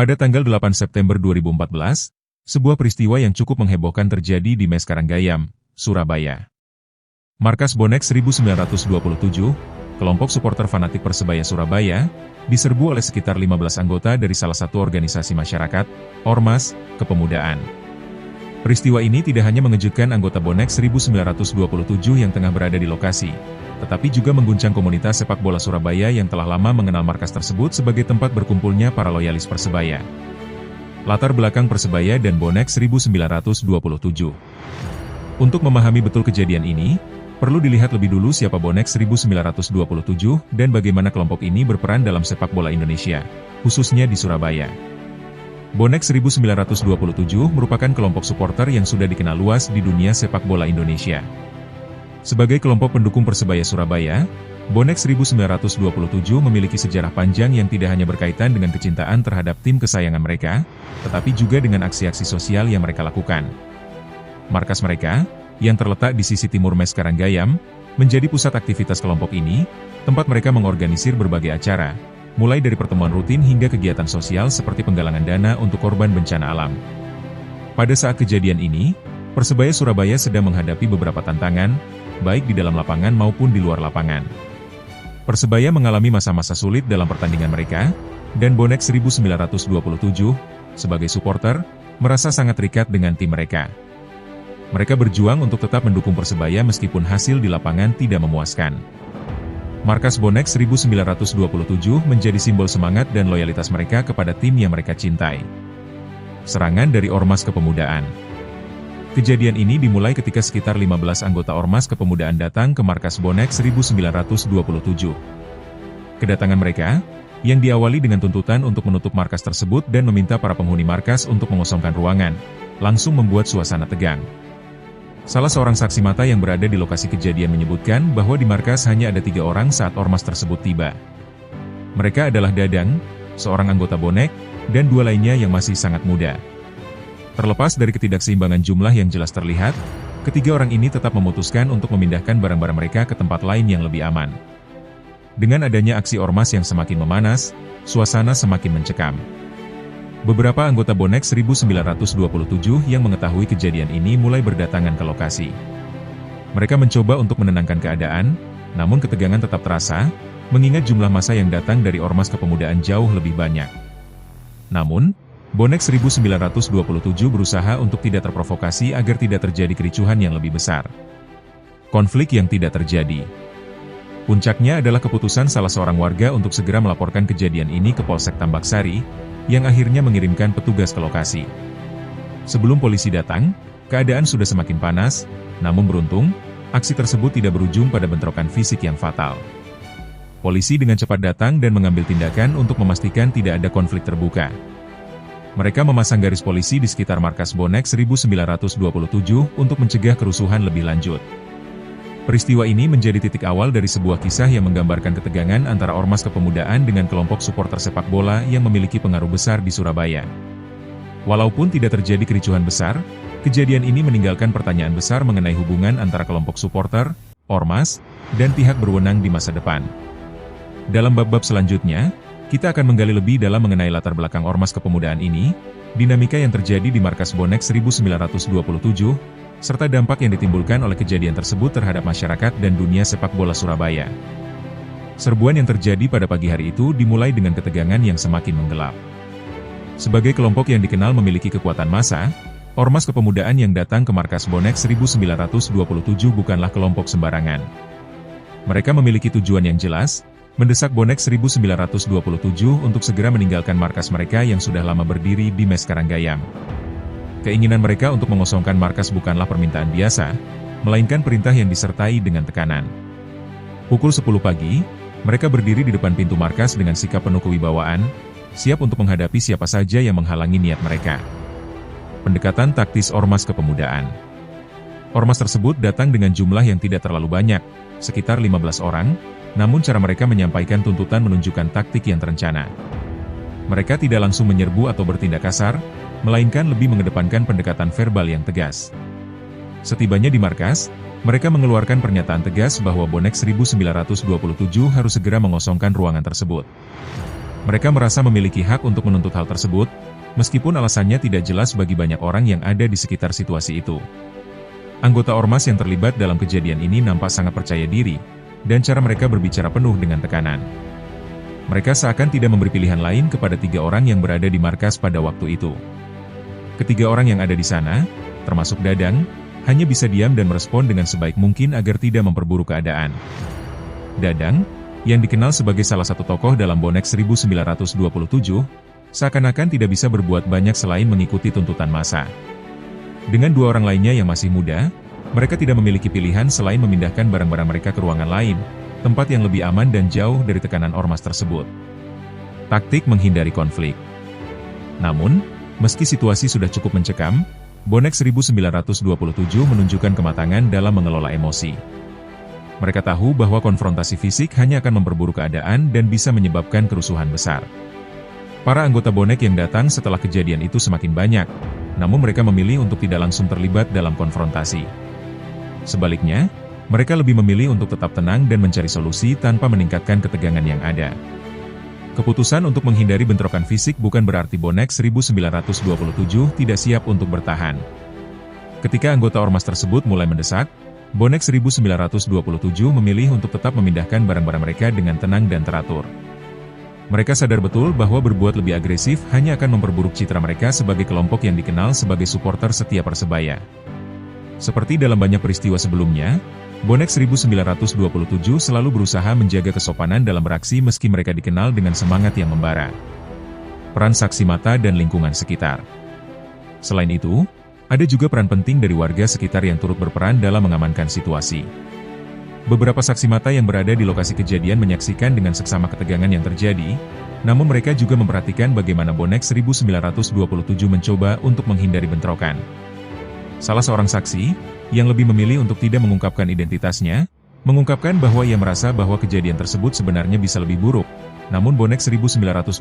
Pada tanggal 8 September 2014, sebuah peristiwa yang cukup menghebohkan terjadi di Mes Karanggayam, Surabaya. Markas Bonek 1927, kelompok supporter fanatik Persebaya Surabaya, diserbu oleh sekitar 15 anggota dari salah satu organisasi masyarakat, Ormas Kepemudaan. Peristiwa ini tidak hanya mengejutkan anggota Bonek 1927 yang tengah berada di lokasi, tetapi juga mengguncang komunitas sepak bola Surabaya yang telah lama mengenal markas tersebut sebagai tempat berkumpulnya para loyalis Persebaya. Latar belakang Persebaya dan Bonek 1927. Untuk memahami betul kejadian ini, perlu dilihat lebih dulu siapa Bonek 1927 dan bagaimana kelompok ini berperan dalam sepak bola Indonesia, khususnya di Surabaya. Bonek 1927 merupakan kelompok supporter yang sudah dikenal luas di dunia sepak bola Indonesia. Sebagai kelompok pendukung Persebaya Surabaya, Bonek 1927 memiliki sejarah panjang yang tidak hanya berkaitan dengan kecintaan terhadap tim kesayangan mereka, tetapi juga dengan aksi-aksi sosial yang mereka lakukan. Markas mereka, yang terletak di sisi timur Mes Karanggayam, menjadi pusat aktivitas kelompok ini, tempat mereka mengorganisir berbagai acara, mulai dari pertemuan rutin hingga kegiatan sosial seperti penggalangan dana untuk korban bencana alam. Pada saat kejadian ini, Persebaya Surabaya sedang menghadapi beberapa tantangan, baik di dalam lapangan maupun di luar lapangan. Persebaya mengalami masa-masa sulit dalam pertandingan mereka, dan Bonek 1927, sebagai supporter, merasa sangat terikat dengan tim mereka. Mereka berjuang untuk tetap mendukung Persebaya meskipun hasil di lapangan tidak memuaskan. Markas Bonek 1927 menjadi simbol semangat dan loyalitas mereka kepada tim yang mereka cintai. Serangan dari Ormas Kepemudaan. Kejadian ini dimulai ketika sekitar 15 anggota Ormas Kepemudaan datang ke markas Bonek 1927. Kedatangan mereka, yang diawali dengan tuntutan untuk menutup markas tersebut dan meminta para penghuni markas untuk mengosongkan ruangan, langsung membuat suasana tegang. Salah seorang saksi mata yang berada di lokasi kejadian menyebutkan bahwa di markas hanya ada 3 orang saat ormas tersebut tiba. Mereka adalah Dadang, seorang anggota Bonek, dan 2 lainnya yang masih sangat muda. Terlepas dari ketidakseimbangan jumlah yang jelas terlihat, ketiga orang ini tetap memutuskan untuk memindahkan barang-barang mereka ke tempat lain yang lebih aman. Dengan adanya aksi ormas yang semakin memanas, suasana semakin mencekam. Beberapa anggota Bonek 1927 yang mengetahui kejadian ini mulai berdatangan ke lokasi. Mereka mencoba untuk menenangkan keadaan, namun ketegangan tetap terasa, mengingat jumlah massa yang datang dari Ormas Kepemudaan jauh lebih banyak. Namun, Bonek 1927 berusaha untuk tidak terprovokasi agar tidak terjadi kericuhan yang lebih besar. Konflik yang tidak terjadi. Puncaknya adalah keputusan salah seorang warga untuk segera melaporkan kejadian ini ke Polsek Tambak Sari, yang akhirnya mengirimkan petugas ke lokasi. Sebelum polisi datang, keadaan sudah semakin panas, namun beruntung, aksi tersebut tidak berujung pada bentrokan fisik yang fatal. Polisi dengan cepat datang dan mengambil tindakan untuk memastikan tidak ada konflik terbuka. Mereka memasang garis polisi di sekitar markas Bonek 1927 untuk mencegah kerusuhan lebih lanjut. Peristiwa ini menjadi titik awal dari sebuah kisah yang menggambarkan ketegangan antara Ormas Kepemudaan dengan kelompok supporter sepak bola yang memiliki pengaruh besar di Surabaya. Walaupun tidak terjadi kericuhan besar, kejadian ini meninggalkan pertanyaan besar mengenai hubungan antara kelompok supporter, ormas, dan pihak berwenang di masa depan. Dalam bab-bab selanjutnya, kita akan menggali lebih dalam mengenai latar belakang Ormas Kepemudaan ini, dinamika yang terjadi di markas Bonek 1927, serta dampak yang ditimbulkan oleh kejadian tersebut terhadap masyarakat dan dunia sepak bola Surabaya. Serbuan yang terjadi pada pagi hari itu dimulai dengan ketegangan yang semakin menggelap. Sebagai kelompok yang dikenal memiliki kekuatan massa, Ormas Kepemudaan yang datang ke markas Bonek 1927 bukanlah kelompok sembarangan. Mereka memiliki tujuan yang jelas, mendesak Bonek 1927 untuk segera meninggalkan markas mereka yang sudah lama berdiri di Mes Karanggayam. Keinginan mereka untuk mengosongkan markas bukanlah permintaan biasa, melainkan perintah yang disertai dengan tekanan. Pukul 10 pagi, mereka berdiri di depan pintu markas dengan sikap penuh kewibawaan, siap untuk menghadapi siapa saja yang menghalangi niat mereka. Pendekatan taktis Ormas Kepemudaan. Ormas tersebut datang dengan jumlah yang tidak terlalu banyak, sekitar 15 orang, namun cara mereka menyampaikan tuntutan menunjukkan taktik yang terencana. Mereka tidak langsung menyerbu atau bertindak kasar, melainkan lebih mengedepankan pendekatan verbal yang tegas. Setibanya di markas, mereka mengeluarkan pernyataan tegas bahwa Bonek 1927 harus segera mengosongkan ruangan tersebut. Mereka merasa memiliki hak untuk menuntut hal tersebut, meskipun alasannya tidak jelas bagi banyak orang yang ada di sekitar situasi itu. Anggota ormas yang terlibat dalam kejadian ini nampak sangat percaya diri, dan cara mereka berbicara penuh dengan tekanan. Mereka seakan tidak memberi pilihan lain kepada 3 orang yang berada di markas pada waktu itu. Ketiga orang yang ada di sana, termasuk Dadang, hanya bisa diam dan merespon dengan sebaik mungkin agar tidak memperburuk keadaan. Dadang, yang dikenal sebagai salah satu tokoh dalam Bonek 1927, seakan-akan tidak bisa berbuat banyak selain mengikuti tuntutan massa. Dengan 2 orang lainnya yang masih muda, mereka tidak memiliki pilihan selain memindahkan barang-barang mereka ke ruangan lain, tempat yang lebih aman dan jauh dari tekanan ormas tersebut. Taktik menghindari konflik. Namun, meski situasi sudah cukup mencekam, Bonek 1927 menunjukkan kematangan dalam mengelola emosi. Mereka tahu bahwa konfrontasi fisik hanya akan memperburuk keadaan dan bisa menyebabkan kerusuhan besar. Para anggota bonek yang datang setelah kejadian itu semakin banyak, namun mereka memilih untuk tidak langsung terlibat dalam konfrontasi. Sebaliknya, mereka lebih memilih untuk tetap tenang dan mencari solusi tanpa meningkatkan ketegangan yang ada. Keputusan untuk menghindari bentrokan fisik bukan berarti Bonek 1927 tidak siap untuk bertahan. Ketika anggota ormas tersebut mulai mendesak, Bonek 1927 memilih untuk tetap memindahkan barang-barang mereka dengan tenang dan teratur. Mereka sadar betul bahwa berbuat lebih agresif hanya akan memperburuk citra mereka sebagai kelompok yang dikenal sebagai supporter setia Persebaya. Seperti dalam banyak peristiwa sebelumnya, Bonek 1927 selalu berusaha menjaga kesopanan dalam beraksi meski mereka dikenal dengan semangat yang membara. Peran saksi mata dan lingkungan sekitar. Selain itu, ada juga peran penting dari warga sekitar yang turut berperan dalam mengamankan situasi. Beberapa saksi mata yang berada di lokasi kejadian menyaksikan dengan seksama ketegangan yang terjadi, namun mereka juga memperhatikan bagaimana Bonek 1927 mencoba untuk menghindari bentrokan. Salah seorang saksi, yang lebih memilih untuk tidak mengungkapkan identitasnya, mengungkapkan bahwa ia merasa bahwa kejadian tersebut sebenarnya bisa lebih buruk, namun Bonek 1927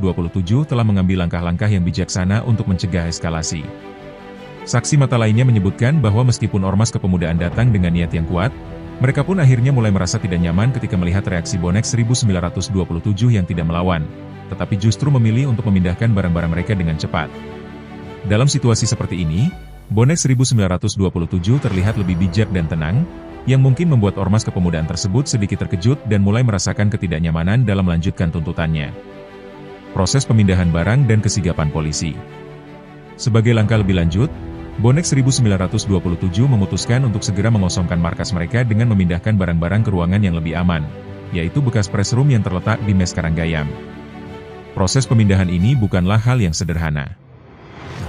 telah mengambil langkah-langkah yang bijaksana untuk mencegah eskalasi. Saksi mata lainnya menyebutkan bahwa meskipun ormas kepemudaan datang dengan niat yang kuat, mereka pun akhirnya mulai merasa tidak nyaman ketika melihat reaksi Bonek 1927 yang tidak melawan, tetapi justru memilih untuk memindahkan barang-barang mereka dengan cepat. Dalam situasi seperti ini, Bonek 1927 terlihat lebih bijak dan tenang, yang mungkin membuat ormas kepemudaan tersebut sedikit terkejut dan mulai merasakan ketidaknyamanan dalam melanjutkan tuntutannya. Proses pemindahan barang dan kesigapan polisi. Sebagai langkah lebih lanjut, Bonek 1927 memutuskan untuk segera mengosongkan markas mereka dengan memindahkan barang-barang ke ruangan yang lebih aman, yaitu bekas press room yang terletak di Mes Karanggayam. Proses pemindahan ini bukanlah hal yang sederhana.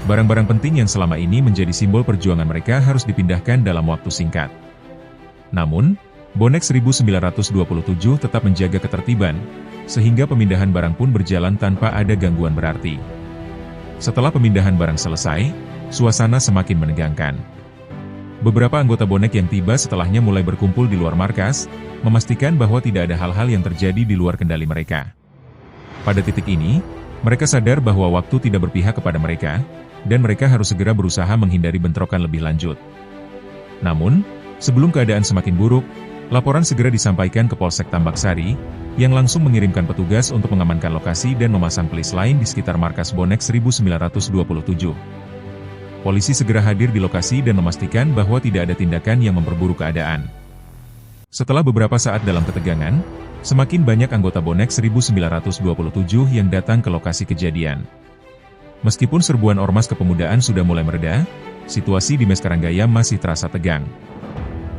Barang-barang penting yang selama ini menjadi simbol perjuangan mereka harus dipindahkan dalam waktu singkat. Namun, Bonek 1927 tetap menjaga ketertiban, sehingga pemindahan barang pun berjalan tanpa ada gangguan berarti. Setelah pemindahan barang selesai, suasana semakin menegangkan. Beberapa anggota bonek yang tiba setelahnya mulai berkumpul di luar markas, memastikan bahwa tidak ada hal-hal yang terjadi di luar kendali mereka. Pada titik ini, mereka sadar bahwa waktu tidak berpihak kepada mereka, dan mereka harus segera berusaha menghindari bentrokan lebih lanjut. Namun, sebelum keadaan semakin buruk, laporan segera disampaikan ke Polsek Tambak Sari, yang langsung mengirimkan petugas untuk mengamankan lokasi dan memasang pelis lain di sekitar markas Bonek 1927. Polisi segera hadir di lokasi dan memastikan bahwa tidak ada tindakan yang memperburuk keadaan. Setelah beberapa saat dalam ketegangan, semakin banyak anggota Bonek 1927 yang datang ke lokasi kejadian. Meskipun serbuan ormas kepemudaan sudah mulai mereda, situasi di Mes Karanggayam masih terasa tegang.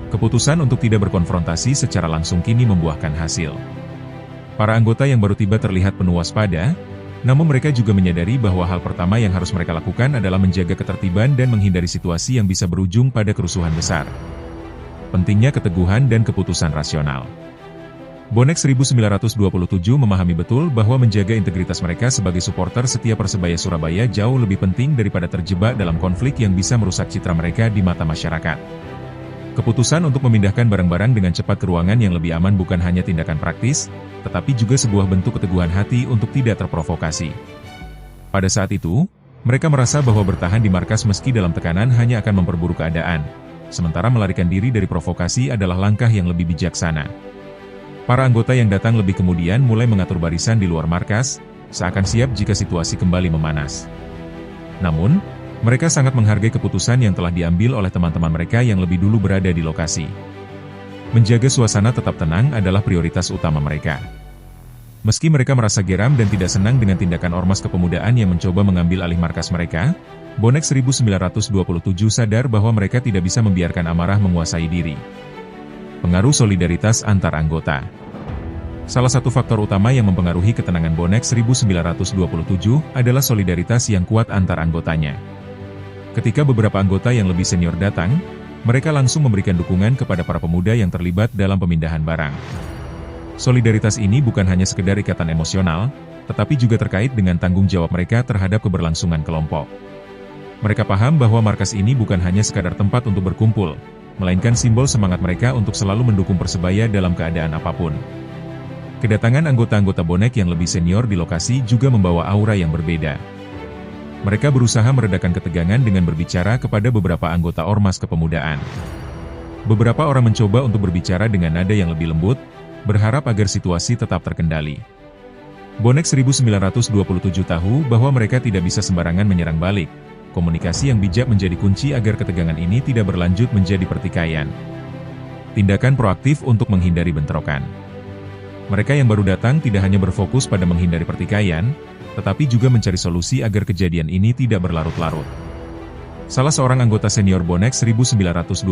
Keputusan untuk tidak berkonfrontasi secara langsung kini membuahkan hasil. Para anggota yang baru tiba terlihat penuh waspada, namun mereka juga menyadari bahwa hal pertama yang harus mereka lakukan adalah menjaga ketertiban dan menghindari situasi yang bisa berujung pada kerusuhan besar. Pentingnya keteguhan dan keputusan rasional. Bonek 1927 memahami betul bahwa menjaga integritas mereka sebagai supporter setia Persebaya Surabaya jauh lebih penting daripada terjebak dalam konflik yang bisa merusak citra mereka di mata masyarakat. Keputusan untuk memindahkan barang-barang dengan cepat ke ruangan yang lebih aman bukan hanya tindakan praktis, tetapi juga sebuah bentuk keteguhan hati untuk tidak terprovokasi. Pada saat itu, mereka merasa bahwa bertahan di markas meski dalam tekanan hanya akan memperburuk keadaan, sementara melarikan diri dari provokasi adalah langkah yang lebih bijaksana. Para anggota yang datang lebih kemudian mulai mengatur barisan di luar markas, seakan siap jika situasi kembali memanas. Namun, mereka sangat menghargai keputusan yang telah diambil oleh teman-teman mereka yang lebih dulu berada di lokasi. Menjaga suasana tetap tenang adalah prioritas utama mereka. Meski mereka merasa geram dan tidak senang dengan tindakan Ormas Kepemudaan yang mencoba mengambil alih markas mereka, Bonek 1927 sadar bahwa mereka tidak bisa membiarkan amarah menguasai diri. Pengaruh solidaritas antar anggota. Salah satu faktor utama yang mempengaruhi ketenangan Bonek 1927 adalah solidaritas yang kuat antar anggotanya. Ketika beberapa anggota yang lebih senior datang, mereka langsung memberikan dukungan kepada para pemuda yang terlibat dalam pemindahan barang. Solidaritas ini bukan hanya sekedar ikatan emosional, tetapi juga terkait dengan tanggung jawab mereka terhadap keberlangsungan kelompok. Mereka paham bahwa markas ini bukan hanya sekadar tempat untuk berkumpul, melainkan simbol semangat mereka untuk selalu mendukung Persebaya dalam keadaan apapun. Kedatangan anggota-anggota Bonek yang lebih senior di lokasi juga membawa aura yang berbeda. Mereka berusaha meredakan ketegangan dengan berbicara kepada beberapa anggota Ormas Kepemudaan. Beberapa orang mencoba untuk berbicara dengan nada yang lebih lembut, berharap agar situasi tetap terkendali. Bonek 1927 tahu bahwa mereka tidak bisa sembarangan menyerang balik. Komunikasi yang bijak menjadi kunci agar ketegangan ini tidak berlanjut menjadi pertikaian. Tindakan proaktif untuk menghindari bentrokan. Mereka yang baru datang tidak hanya berfokus pada menghindari pertikaian, tetapi juga mencari solusi agar kejadian ini tidak berlarut-larut. Salah seorang anggota senior Bonek 1927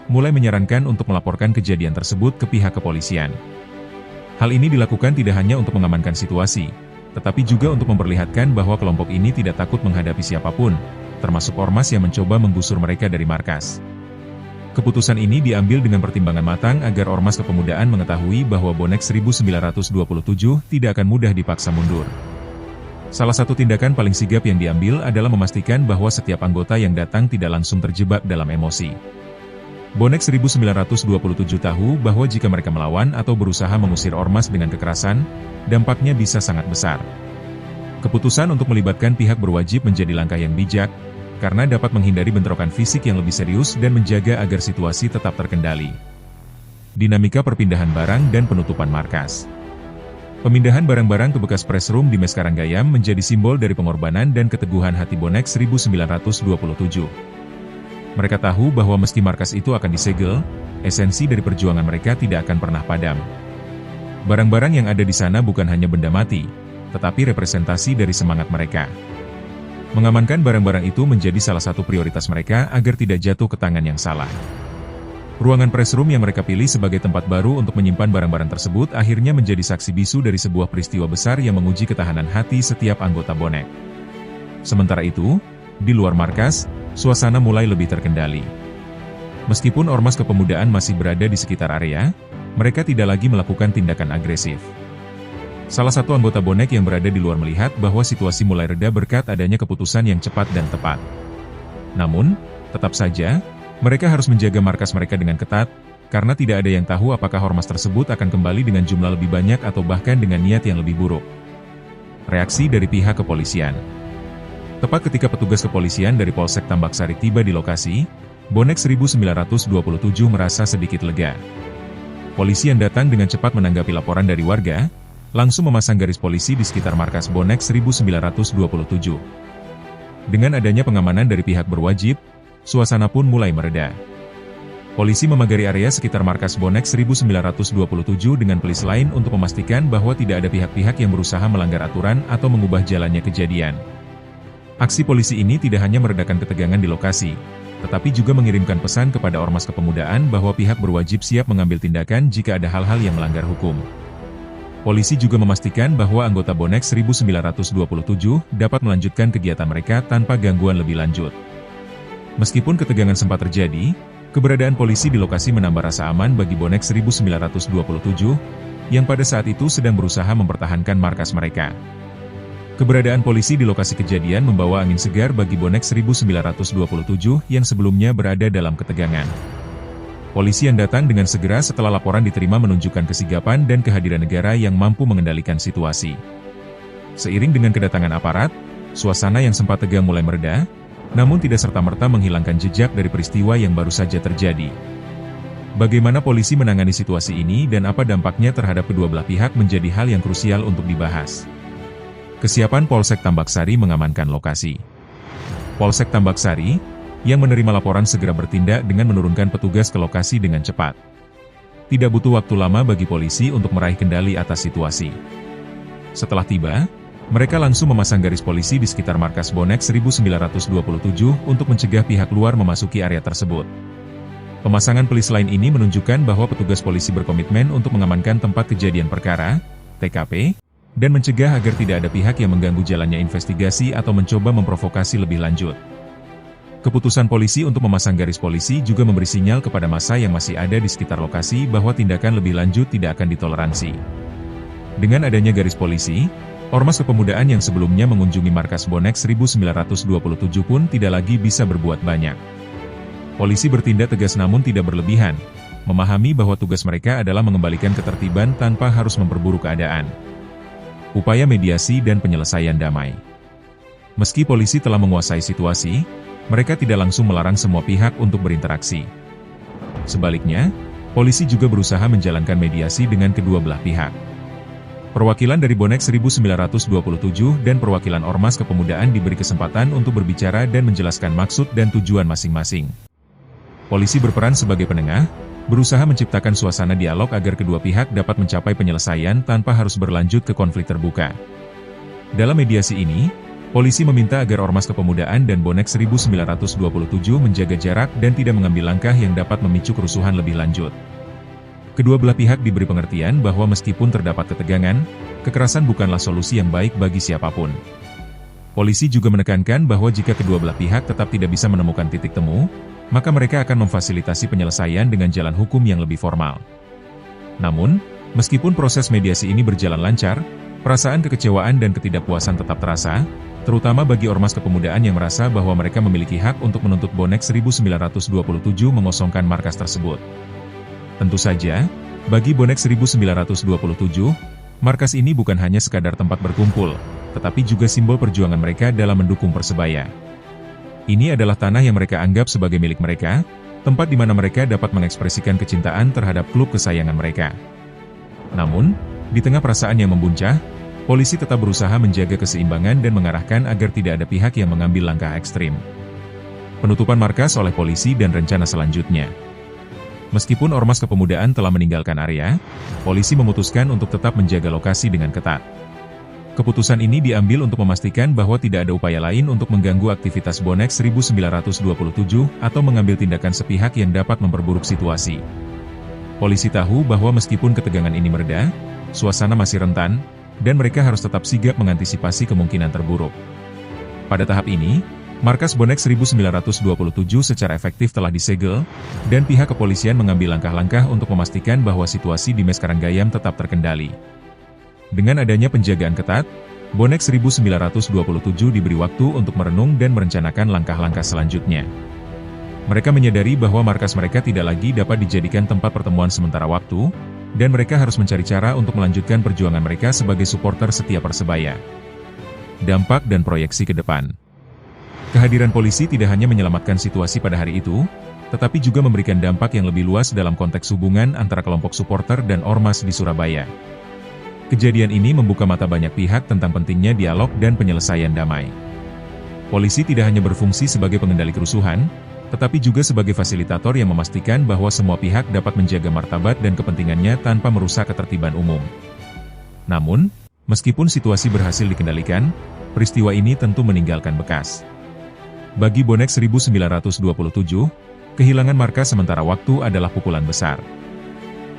mulai menyarankan untuk melaporkan kejadian tersebut ke pihak kepolisian. Hal ini dilakukan tidak hanya untuk mengamankan situasi, tetapi juga untuk memperlihatkan bahwa kelompok ini tidak takut menghadapi siapapun, termasuk ormas yang mencoba menggusur mereka dari markas. Keputusan ini diambil dengan pertimbangan matang agar Ormas Kepemudaan mengetahui bahwa Bonek 1927 tidak akan mudah dipaksa mundur. Salah satu tindakan paling sigap yang diambil adalah memastikan bahwa setiap anggota yang datang tidak langsung terjebak dalam emosi. Bonek 1927 tahu bahwa jika mereka melawan atau berusaha mengusir ormas dengan kekerasan, dampaknya bisa sangat besar. Keputusan untuk melibatkan pihak berwajib menjadi langkah yang bijak, karena dapat menghindari bentrokan fisik yang lebih serius dan menjaga agar situasi tetap terkendali. Dinamika perpindahan barang dan penutupan markas. Pemindahan barang-barang ke bekas press room di Mes Karanggayam menjadi simbol dari pengorbanan dan keteguhan hati Bonek 1927. Mereka tahu bahwa meski markas itu akan disegel, esensi dari perjuangan mereka tidak akan pernah padam. Barang-barang yang ada di sana bukan hanya benda mati, tetapi representasi dari semangat mereka. Mengamankan barang-barang itu menjadi salah satu prioritas mereka agar tidak jatuh ke tangan yang salah. Ruangan press room yang mereka pilih sebagai tempat baru untuk menyimpan barang-barang tersebut akhirnya menjadi saksi bisu dari sebuah peristiwa besar yang menguji ketahanan hati setiap anggota Bonek. Sementara itu, di luar markas, suasana mulai lebih terkendali. Meskipun Ormas Kepemudaan masih berada di sekitar area, mereka tidak lagi melakukan tindakan agresif. Salah satu anggota Bonek yang berada di luar melihat bahwa situasi mulai reda berkat adanya keputusan yang cepat dan tepat. Namun, tetap saja, mereka harus menjaga markas mereka dengan ketat, karena tidak ada yang tahu apakah ormas tersebut akan kembali dengan jumlah lebih banyak atau bahkan dengan niat yang lebih buruk. Reaksi dari pihak kepolisian. Tepat ketika petugas kepolisian dari Polsek Tambak Sari tiba di lokasi, Bonek 1927 merasa sedikit lega. Polisi yang datang dengan cepat menanggapi laporan dari warga, langsung memasang garis polisi di sekitar markas Bonek 1927. Dengan adanya pengamanan dari pihak berwajib, suasana pun mulai mereda. Polisi memagari area sekitar markas Bonek 1927 dengan pelis lain untuk memastikan bahwa tidak ada pihak-pihak yang berusaha melanggar aturan atau mengubah jalannya kejadian. Aksi polisi ini tidak hanya meredakan ketegangan di lokasi, tetapi juga mengirimkan pesan kepada Ormas Kepemudaan bahwa pihak berwajib siap mengambil tindakan jika ada hal-hal yang melanggar hukum. Polisi juga memastikan bahwa anggota Bonek 1927 dapat melanjutkan kegiatan mereka tanpa gangguan lebih lanjut. Meskipun ketegangan sempat terjadi, keberadaan polisi di lokasi menambah rasa aman bagi Bonek 1927, yang pada saat itu sedang berusaha mempertahankan markas mereka. Keberadaan polisi di lokasi kejadian membawa angin segar bagi Bonek 1927 yang sebelumnya berada dalam ketegangan. Polisi yang datang dengan segera setelah laporan diterima menunjukkan kesigapan dan kehadiran negara yang mampu mengendalikan situasi. Seiring dengan kedatangan aparat, suasana yang sempat tegang mulai mereda, namun tidak serta-merta menghilangkan jejak dari peristiwa yang baru saja terjadi. Bagaimana polisi menangani situasi ini dan apa dampaknya terhadap kedua belah pihak menjadi hal yang krusial untuk dibahas. Kesiapan Polsek Tambak Sari mengamankan lokasi. Polsek Tambak Sari, yang menerima laporan segera bertindak dengan menurunkan petugas ke lokasi dengan cepat. Tidak butuh waktu lama bagi polisi untuk meraih kendali atas situasi. Setelah tiba, mereka langsung memasang garis polisi di sekitar markas bonek 1927 untuk mencegah pihak luar memasuki area tersebut. Pemasangan pelis lain ini menunjukkan bahwa petugas polisi berkomitmen untuk mengamankan tempat kejadian perkara, TKP, dan mencegah agar tidak ada pihak yang mengganggu jalannya investigasi atau mencoba memprovokasi lebih lanjut. Keputusan polisi untuk memasang garis polisi juga memberi sinyal kepada massa yang masih ada di sekitar lokasi bahwa tindakan lebih lanjut tidak akan ditoleransi. Dengan adanya garis polisi, Ormas Kepemudaan yang sebelumnya mengunjungi markas bonek 1927 pun tidak lagi bisa berbuat banyak. Polisi bertindak tegas namun tidak berlebihan, memahami bahwa tugas mereka adalah mengembalikan ketertiban tanpa harus memperburuk keadaan. Upaya mediasi dan penyelesaian damai. Meski polisi telah menguasai situasi, mereka tidak langsung melarang semua pihak untuk berinteraksi. Sebaliknya, polisi juga berusaha menjalankan mediasi dengan kedua belah pihak. Perwakilan dari bonek 1927 dan perwakilan Ormas Kepemudaan diberi kesempatan untuk berbicara dan menjelaskan maksud dan tujuan masing-masing. Polisi berperan sebagai penengah, berusaha menciptakan suasana dialog agar kedua pihak dapat mencapai penyelesaian tanpa harus berlanjut ke konflik terbuka. Dalam mediasi ini, polisi meminta agar Ormas Kepemudaan dan bonek 1927 menjaga jarak dan tidak mengambil langkah yang dapat memicu kerusuhan lebih lanjut. Kedua belah pihak diberi pengertian bahwa meskipun terdapat ketegangan, kekerasan bukanlah solusi yang baik bagi siapapun. Polisi juga menekankan bahwa jika kedua belah pihak tetap tidak bisa menemukan titik temu, maka mereka akan memfasilitasi penyelesaian dengan jalan hukum yang lebih formal. Namun, meskipun proses mediasi ini berjalan lancar, perasaan kekecewaan dan ketidakpuasan tetap terasa, terutama bagi Ormas Kepemudaan yang merasa bahwa mereka memiliki hak untuk menuntut bonek 1927 mengosongkan markas tersebut. Tentu saja, bagi bonek 1927, markas ini bukan hanya sekadar tempat berkumpul, tetapi juga simbol perjuangan mereka dalam mendukung Persebaya. Ini adalah tanah yang mereka anggap sebagai milik mereka, tempat di mana mereka dapat mengekspresikan kecintaan terhadap klub kesayangan mereka. Namun, di tengah perasaan yang membuncah, polisi tetap berusaha menjaga keseimbangan dan mengarahkan agar tidak ada pihak yang mengambil langkah ekstrim. Penutupan markas oleh polisi dan rencana selanjutnya. Meskipun Ormas Kepemudaan telah meninggalkan area, polisi memutuskan untuk tetap menjaga lokasi dengan ketat. Keputusan ini diambil untuk memastikan bahwa tidak ada upaya lain untuk mengganggu aktivitas bonek 1927 atau mengambil tindakan sepihak yang dapat memperburuk situasi. Polisi tahu bahwa meskipun ketegangan ini mereda, suasana masih rentan, dan mereka harus tetap sigap mengantisipasi kemungkinan terburuk. Pada tahap ini, markas bonek 1927 secara efektif telah disegel, dan pihak kepolisian mengambil langkah-langkah untuk memastikan bahwa situasi di Mes Karanggayam tetap terkendali. Dengan adanya penjagaan ketat, bonek 1927 diberi waktu untuk merenung dan merencanakan langkah-langkah selanjutnya. Mereka menyadari bahwa markas mereka tidak lagi dapat dijadikan tempat pertemuan sementara waktu, dan mereka harus mencari cara untuk melanjutkan perjuangan mereka sebagai supporter setia Persebaya. Dampak dan proyeksi ke depan. Kehadiran polisi tidak hanya menyelamatkan situasi pada hari itu, tetapi juga memberikan dampak yang lebih luas dalam konteks hubungan antara kelompok supporter dan ormas di Surabaya. Kejadian ini membuka mata banyak pihak tentang pentingnya dialog dan penyelesaian damai. Polisi tidak hanya berfungsi sebagai pengendali kerusuhan, tetapi juga sebagai fasilitator yang memastikan bahwa semua pihak dapat menjaga martabat dan kepentingannya tanpa merusak ketertiban umum. Namun, meskipun situasi berhasil dikendalikan, peristiwa ini tentu meninggalkan bekas. Bagi bonek 1927, kehilangan markas sementara waktu adalah pukulan besar.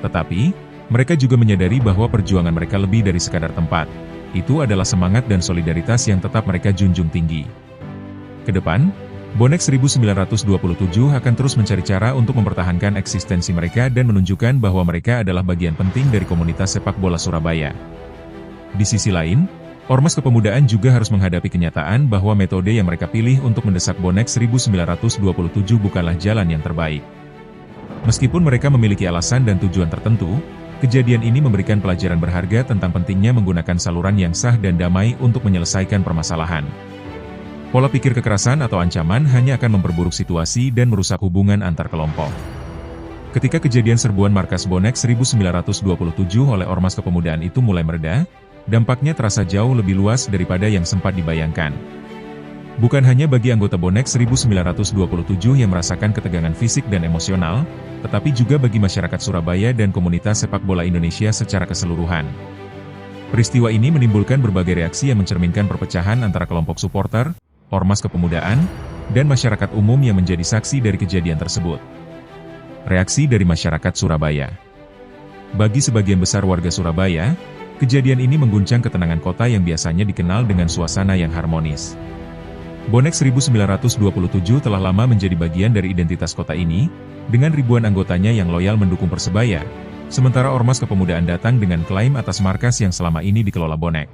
Tetapi, mereka juga menyadari bahwa perjuangan mereka lebih dari sekadar tempat. Itu adalah semangat dan solidaritas yang tetap mereka junjung tinggi. Kedepan, bonek 1927 akan terus mencari cara untuk mempertahankan eksistensi mereka dan menunjukkan bahwa mereka adalah bagian penting dari komunitas sepak bola Surabaya. Di sisi lain, Ormas Kepemudaan juga harus menghadapi kenyataan bahwa metode yang mereka pilih untuk mendesak bonek 1927 bukanlah jalan yang terbaik. Meskipun mereka memiliki alasan dan tujuan tertentu, kejadian ini memberikan pelajaran berharga tentang pentingnya menggunakan saluran yang sah dan damai untuk menyelesaikan permasalahan. Pola pikir kekerasan atau ancaman hanya akan memperburuk situasi dan merusak hubungan antar kelompok. Ketika kejadian serbuan markas bonek 1927 oleh Ormas Kepemudaan itu mulai mereda, dampaknya terasa jauh lebih luas daripada yang sempat dibayangkan. Bukan hanya bagi anggota bonek 1927 yang merasakan ketegangan fisik dan emosional, tetapi juga bagi masyarakat Surabaya dan komunitas sepak bola Indonesia secara keseluruhan. Peristiwa ini menimbulkan berbagai reaksi yang mencerminkan perpecahan antara kelompok supporter, ormas kepemudaan, dan masyarakat umum yang menjadi saksi dari kejadian tersebut. Reaksi dari masyarakat Surabaya. Bagi sebagian besar warga Surabaya, kejadian ini mengguncang ketenangan kota yang biasanya dikenal dengan suasana yang harmonis. Bonek 1927 telah lama menjadi bagian dari identitas kota ini, dengan ribuan anggotanya yang loyal mendukung Persebaya, sementara ormas kepemudaan datang dengan klaim atas markas yang selama ini dikelola bonek.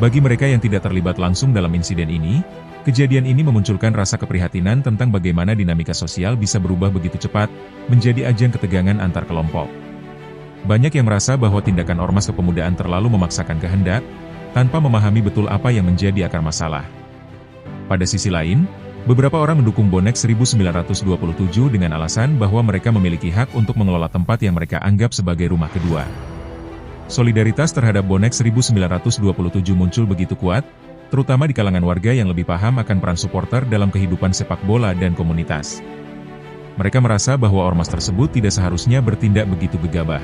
Bagi mereka yang tidak terlibat langsung dalam insiden ini, kejadian ini memunculkan rasa keprihatinan tentang bagaimana dinamika sosial bisa berubah begitu cepat, menjadi ajang ketegangan antar kelompok. Banyak yang merasa bahwa tindakan ormas kepemudaan terlalu memaksakan kehendak, tanpa memahami betul apa yang menjadi akar masalah. Pada sisi lain, beberapa orang mendukung bonek 1927 dengan alasan bahwa mereka memiliki hak untuk mengelola tempat yang mereka anggap sebagai rumah kedua. Solidaritas terhadap bonek 1927 muncul begitu kuat, terutama di kalangan warga yang lebih paham akan peran supporter dalam kehidupan sepak bola dan komunitas. Mereka merasa bahwa ormas tersebut tidak seharusnya bertindak begitu gegabah.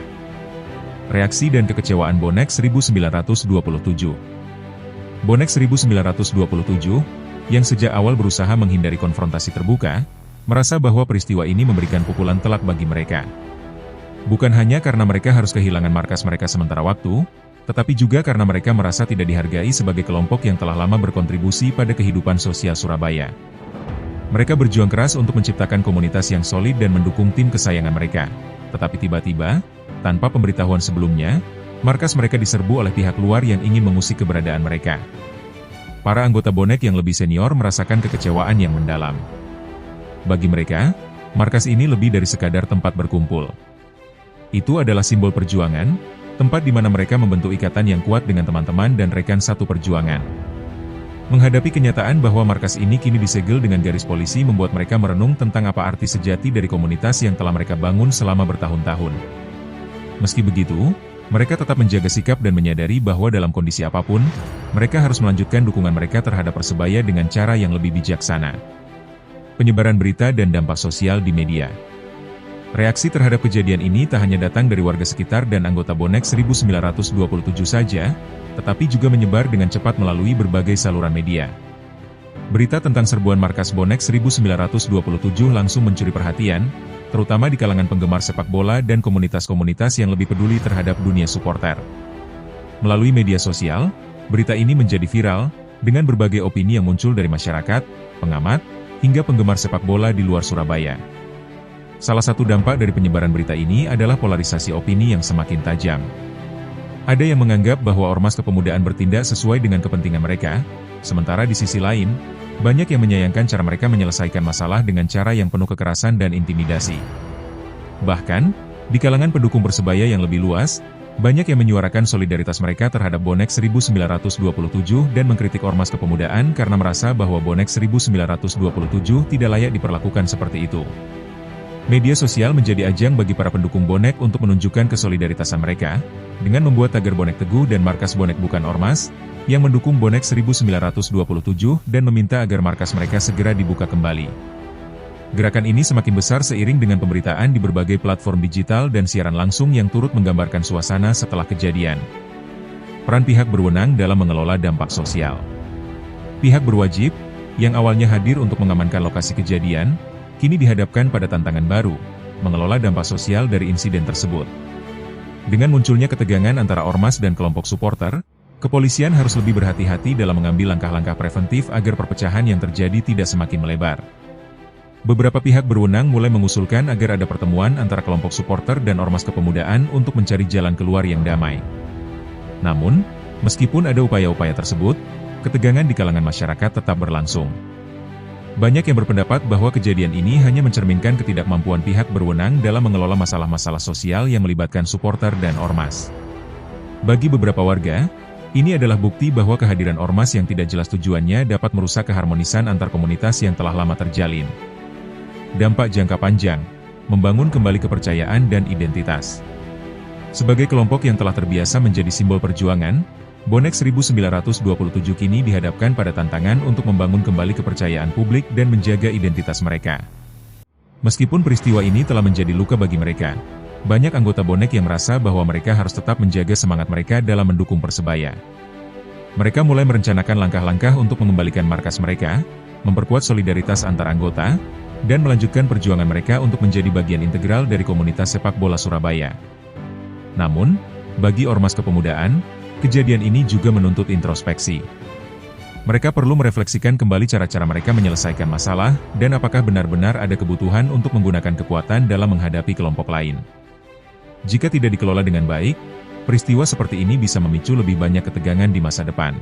Reaksi dan kekecewaan bonek 1927. Bonek 1927, yang sejak awal berusaha menghindari konfrontasi terbuka, merasa bahwa peristiwa ini memberikan pukulan telak bagi mereka. Bukan hanya karena mereka harus kehilangan markas mereka sementara waktu, tetapi juga karena mereka merasa tidak dihargai sebagai kelompok yang telah lama berkontribusi pada kehidupan sosial Surabaya. Mereka berjuang keras untuk menciptakan komunitas yang solid dan mendukung tim kesayangan mereka. Tetapi tiba-tiba, tanpa pemberitahuan sebelumnya, markas mereka diserbu oleh pihak luar yang ingin mengusik keberadaan mereka. Para anggota bonek yang lebih senior merasakan kekecewaan yang mendalam. Bagi mereka, markas ini lebih dari sekadar tempat berkumpul. Itu adalah simbol perjuangan, tempat di mana mereka membentuk ikatan yang kuat dengan teman-teman dan rekan satu perjuangan. Menghadapi kenyataan bahwa markas ini kini disegel dengan garis polisi membuat mereka merenung tentang apa arti sejati dari komunitas yang telah mereka bangun selama bertahun-tahun. Meski begitu, mereka tetap menjaga sikap dan menyadari bahwa dalam kondisi apapun, mereka harus melanjutkan dukungan mereka terhadap Persebaya dengan cara yang lebih bijaksana. Penyebaran berita dan dampak sosial di media. Reaksi terhadap kejadian ini tak hanya datang dari warga sekitar dan anggota bonek 1927 saja, tetapi juga menyebar dengan cepat melalui berbagai saluran media. Berita tentang serbuan markas bonek 1927 langsung mencuri perhatian, terutama di kalangan penggemar sepak bola dan komunitas-komunitas yang lebih peduli terhadap dunia supporter. Melalui media sosial, berita ini menjadi viral, dengan berbagai opini yang muncul dari masyarakat, pengamat, hingga penggemar sepak bola di luar Surabaya. Salah satu dampak dari penyebaran berita ini adalah polarisasi opini yang semakin tajam. Ada yang menganggap bahwa ormas kepemudaan bertindak sesuai dengan kepentingan mereka, sementara di sisi lain, banyak yang menyayangkan cara mereka menyelesaikan masalah dengan cara yang penuh kekerasan dan intimidasi. Bahkan, di kalangan pendukung Persebaya yang lebih luas, banyak yang menyuarakan solidaritas mereka terhadap bonek 1927 dan mengkritik ormas kepemudaan karena merasa bahwa bonek 1927 tidak layak diperlakukan seperti itu. Media sosial menjadi ajang bagi para pendukung bonek untuk menunjukkan kesolidaritasan mereka, dengan membuat tagar bonek teguh dan markas bonek bukan ormas, yang mendukung bonek 1927 dan meminta agar markas mereka segera dibuka kembali. Gerakan ini semakin besar seiring dengan pemberitaan di berbagai platform digital dan siaran langsung yang turut menggambarkan suasana setelah kejadian. Peran pihak berwenang dalam mengelola dampak sosial. Pihak berwajib, yang awalnya hadir untuk mengamankan lokasi kejadian, kini dihadapkan pada tantangan baru, mengelola dampak sosial dari insiden tersebut. Dengan munculnya ketegangan antara ormas dan kelompok supporter, kepolisian harus lebih berhati-hati dalam mengambil langkah-langkah preventif agar perpecahan yang terjadi tidak semakin melebar. Beberapa pihak berwenang mulai mengusulkan agar ada pertemuan antara kelompok supporter dan ormas kepemudaan untuk mencari jalan keluar yang damai. Namun, meskipun ada upaya-upaya tersebut, ketegangan di kalangan masyarakat tetap berlangsung. Banyak yang berpendapat bahwa kejadian ini hanya mencerminkan ketidakmampuan pihak berwenang dalam mengelola masalah-masalah sosial yang melibatkan supporter dan ormas. Bagi beberapa warga, ini adalah bukti bahwa kehadiran ormas yang tidak jelas tujuannya dapat merusak keharmonisan antar komunitas yang telah lama terjalin. Dampak jangka panjang, membangun kembali kepercayaan dan identitas. Sebagai kelompok yang telah terbiasa menjadi simbol perjuangan, Bonek 1927 kini dihadapkan pada tantangan untuk membangun kembali kepercayaan publik dan menjaga identitas mereka. Meskipun peristiwa ini telah menjadi luka bagi mereka, banyak anggota Bonek yang merasa bahwa mereka harus tetap menjaga semangat mereka dalam mendukung Persebaya. Mereka mulai merencanakan langkah-langkah untuk mengembalikan markas mereka, memperkuat solidaritas antar anggota, dan melanjutkan perjuangan mereka untuk menjadi bagian integral dari komunitas sepak bola Surabaya. Namun, bagi Ormas Kepemudaan, kejadian ini juga menuntut introspeksi. Mereka perlu merefleksikan kembali cara-cara mereka menyelesaikan masalah, dan apakah benar-benar ada kebutuhan untuk menggunakan kekuatan dalam menghadapi kelompok lain. Jika tidak dikelola dengan baik, peristiwa seperti ini bisa memicu lebih banyak ketegangan di masa depan.